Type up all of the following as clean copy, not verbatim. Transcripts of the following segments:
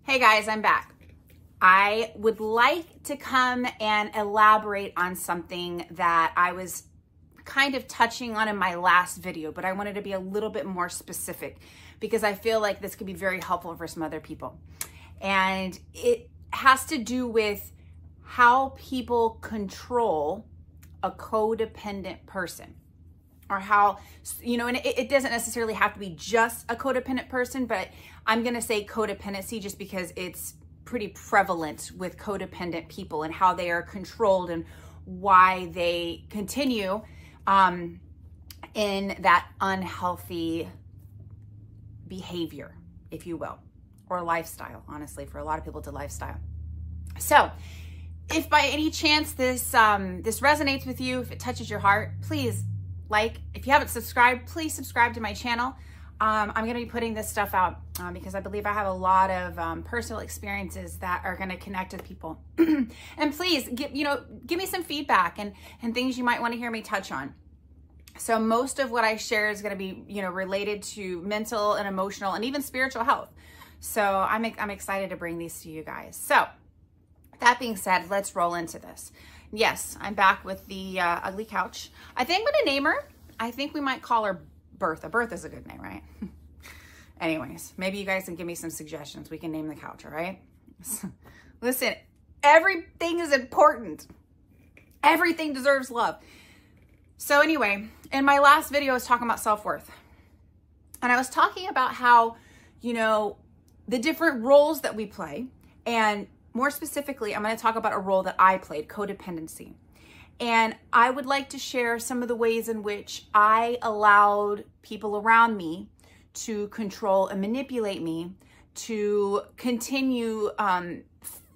Hey guys, I'm back. I would like to come and elaborate on something that I was kind of touching on in my last video, but I wanted to be a little bit more specific because I feel like this could be very helpful for some other people. And it has to do with how people control a codependent person, or how, and it doesn't necessarily have to be just a codependent person, but I'm going to say codependency just because it's pretty prevalent with codependent people and how they are controlled and why they continue in that unhealthy behavior, if you will, or lifestyle. Honestly, for a lot of people, it's a lifestyle. So if by any chance this resonates with you, if it touches your heart, please if you haven't subscribed, please subscribe to my channel. I'm going to be putting this stuff out because I believe I have a lot of personal experiences that are going to connect with people. And please give me some feedback and things you might want to hear me touch on. So most of what I share is going to be, related to mental and emotional and even spiritual health. So I'm excited to bring these to you guys. So that being said, let's roll into this. Yes, I'm back with the ugly couch. I think I'm going to name her. I think we might call her Bertha. Bertha's a good name, right? Anyways, maybe you guys can give me some suggestions. We can name the couch, all right? Listen, everything is important. Everything deserves love. So anyway, in my last video, I was talking about self-worth. And I was talking about how, the different roles that we play. And more specifically, I'm going to talk about a role that I played, codependency. And I would like to share some of the ways in which I allowed people around me to control and manipulate me to continue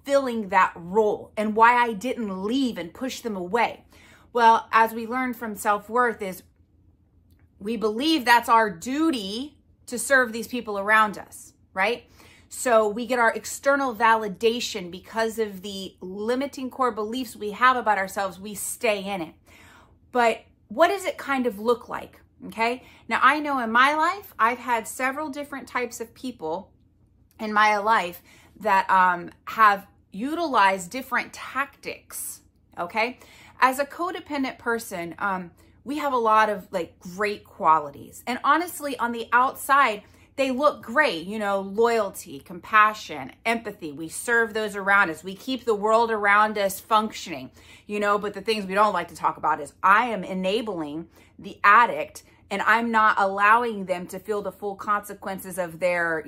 filling that role, and why I didn't leave and push them away. Well, as we learned from self-worth, is we believe that's our duty to serve these people around us, right? So we get our external validation because of the limiting core beliefs we have about ourselves. We stay in it. But what does it kind of look like? Okay. Now I know in my life, I've had several different types of people in my life that have utilized different tactics. Okay. As a codependent person, we have a lot of great qualities. And honestly, on the outside, they look great, loyalty, compassion, empathy. We serve those around us. We keep the world around us functioning, but the things we don't like to talk about is I am enabling the addict and I'm not allowing them to feel the full consequences of their,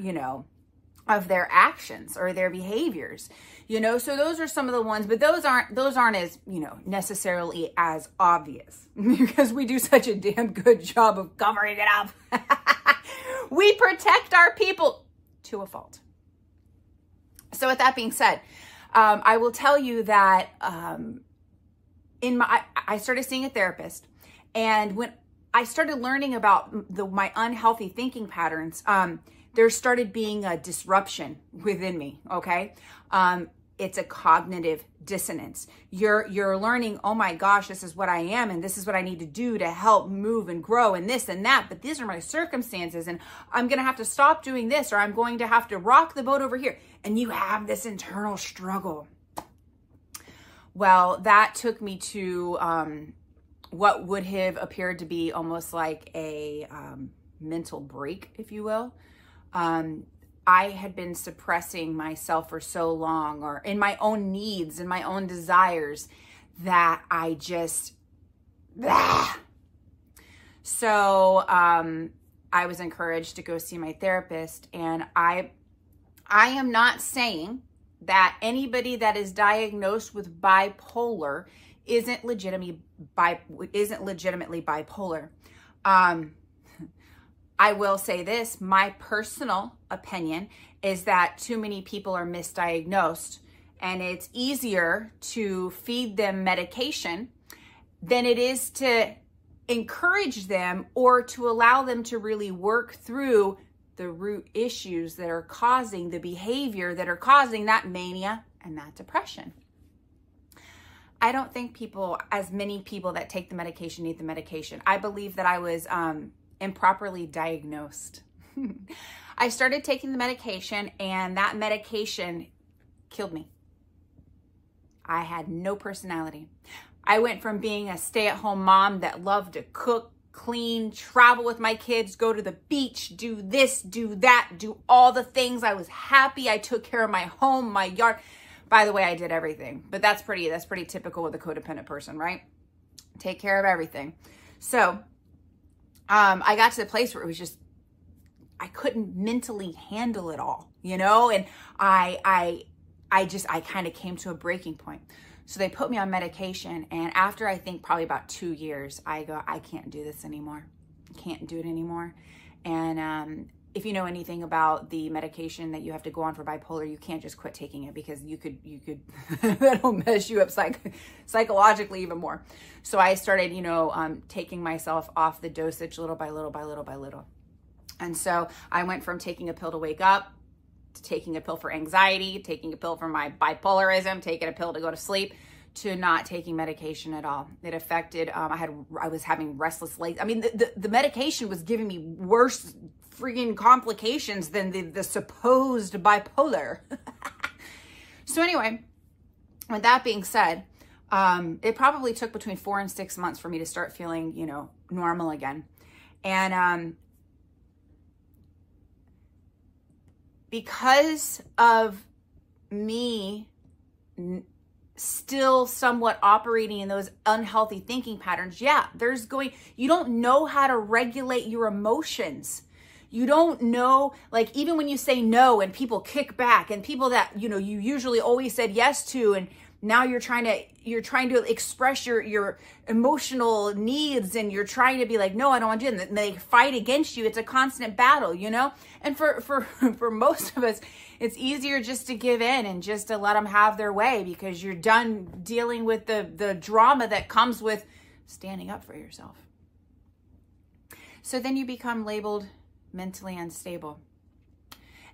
of their actions or their behaviors, so those are some of the ones, but those aren't as, necessarily as obvious because we do such a damn good job of covering it up. We protect our people to a fault. So with that being said, I will tell you that I started seeing a therapist, and when I started learning about my unhealthy thinking patterns, there started being a disruption within me, okay? It's a cognitive dissonance. You're learning, oh my gosh, this is what I am, and this is what I need to do to help move and grow and this and that, but these are my circumstances, and I'm going to have to stop doing this, or I'm going to have to rock the boat over here. And you have this internal struggle. Well, that took me to what would have appeared to be almost like a mental break, if you will. I had been suppressing myself for so long, or in my own needs and my own desires, that I just, So I was encouraged to go see my therapist, and I am not saying that anybody that is diagnosed with bipolar isn't legitimately bipolar. I will say this, my personal opinion is that too many people are misdiagnosed, and it's easier to feed them medication than it is to encourage them or to allow them to really work through the root issues that are causing the behavior that are causing that mania and that depression. I don't think as many people that take the medication need the medication. I believe that I was improperly diagnosed. I started taking the medication, and that medication killed me. I had no personality. I went from being a stay-at-home mom that loved to cook, clean, travel with my kids, go to the beach, do this, do that, do all the things. I was happy. I took care of my home, my yard. By the way, I did everything, but that's pretty typical with a codependent person, right? Take care of everything. So I got to the place where it was just, I couldn't mentally handle it all, you know? And I kind of came to a breaking point. So they put me on medication. And after I think probably about 2 years, I go, I can't do this anymore. I can't do it anymore. And if you know anything about the medication that you have to go on for bipolar, you can't just quit taking it, because you could that'll mess you up psychologically even more. So I started, taking myself off the dosage little by little by little by little. And so I went from taking a pill to wake up, to taking a pill for anxiety, taking a pill for my bipolarism, taking a pill to go to sleep, to not taking medication at all. It affected, I was having restless legs. I mean, the medication was giving me worse freaking complications than the supposed bipolar. So anyway, with that being said, it probably took between 4 and 6 months for me to start feeling, normal again. And because of me still somewhat operating in those unhealthy thinking patterns, you don't know how to regulate your emotions. You don't know, like, even when you say no and people kick back, and people that, you usually always said yes to, and now you're trying to express your emotional needs, and you're trying to be like, no, I don't want to do it. And they fight against you. It's a constant battle, And for most of us, it's easier just to give in and just to let them have their way, because you're done dealing with the drama that comes with standing up for yourself. So then you become labeled mentally unstable.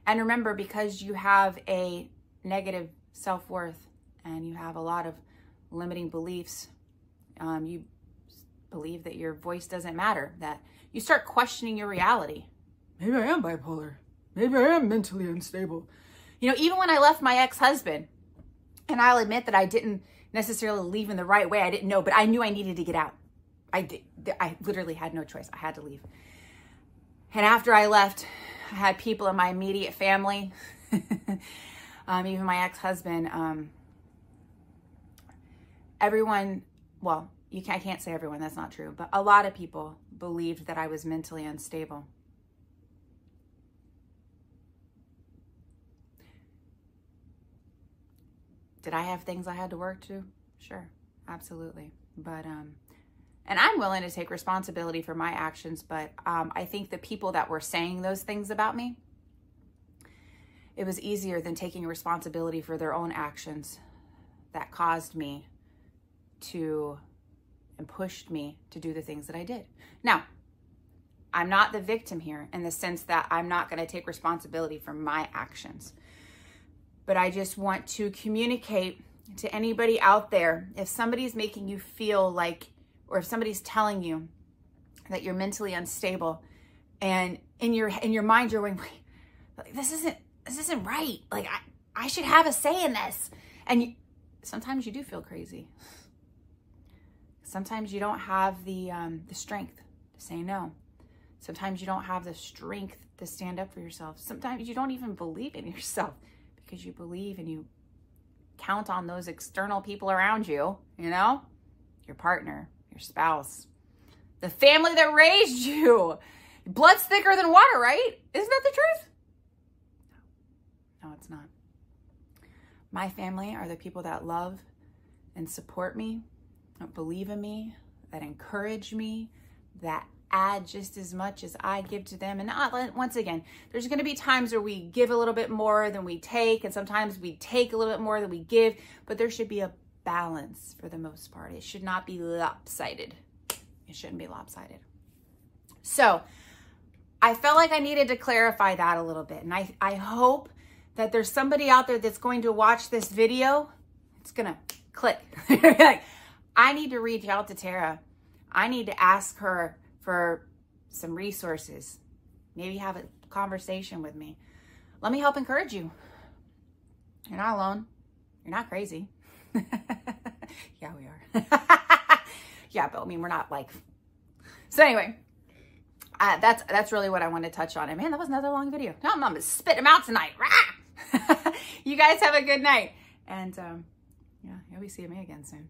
And remember, because you have a negative self-worth and you have a lot of limiting beliefs, you believe that your voice doesn't matter, that you start questioning your reality. Maybe I am bipolar. Maybe I am mentally unstable. Even when I left my ex-husband, and I'll admit that I didn't necessarily leave in the right way. I didn't know, but I knew I needed to get out. I literally had no choice. I had to leave. And after I left, I had people in my immediate family, even my ex-husband, everyone, well, I can't say everyone, that's not true, but a lot of people believed that I was mentally unstable. Did I have things I had to work to? Sure, absolutely. But, and I'm willing to take responsibility for my actions, but I think the people that were saying those things about me, it was easier than taking responsibility for their own actions that caused me to, and pushed me to do the things that I did. Now, I'm not the victim here in the sense that I'm not going to take responsibility for my actions. But I just want to communicate to anybody out there, if somebody's making you feel like, or if somebody's telling you that you're mentally unstable, and in your mind you're going, wait, this isn't right. Like I should have a say in this. And sometimes you do feel crazy. Sometimes you don't have the strength to say no. Sometimes you don't have the strength to stand up for yourself. Sometimes you don't even believe in yourself, because you believe and you count on those external people around you, your partner, your spouse, the family that raised you. Blood's thicker than water, right? Isn't that the truth? No, it's not. My family are the people that love and support me, that believe in me, that encourage me, that add just as much as I give to them. And once again, there's going to be times where we give a little bit more than we take, and sometimes we take a little bit more than we give, but there should be a balance for the most part. It should not be lopsided. It shouldn't be lopsided. So I felt like I needed to clarify that a little bit. And I hope that there's somebody out there that's going to watch this video. It's going to click. Like, I need to reach out to Tara. I need to ask her for some resources. Maybe have a conversation with me. Let me help encourage you. You're not alone. You're not crazy. Yeah, we are. Yeah, but I mean, we're not like... So anyway, that's really what I wanted to touch on. And man, that was another long video. No, I'm going to spit them out tonight. You guys have a good night. And yeah, you'll be seeing me again soon.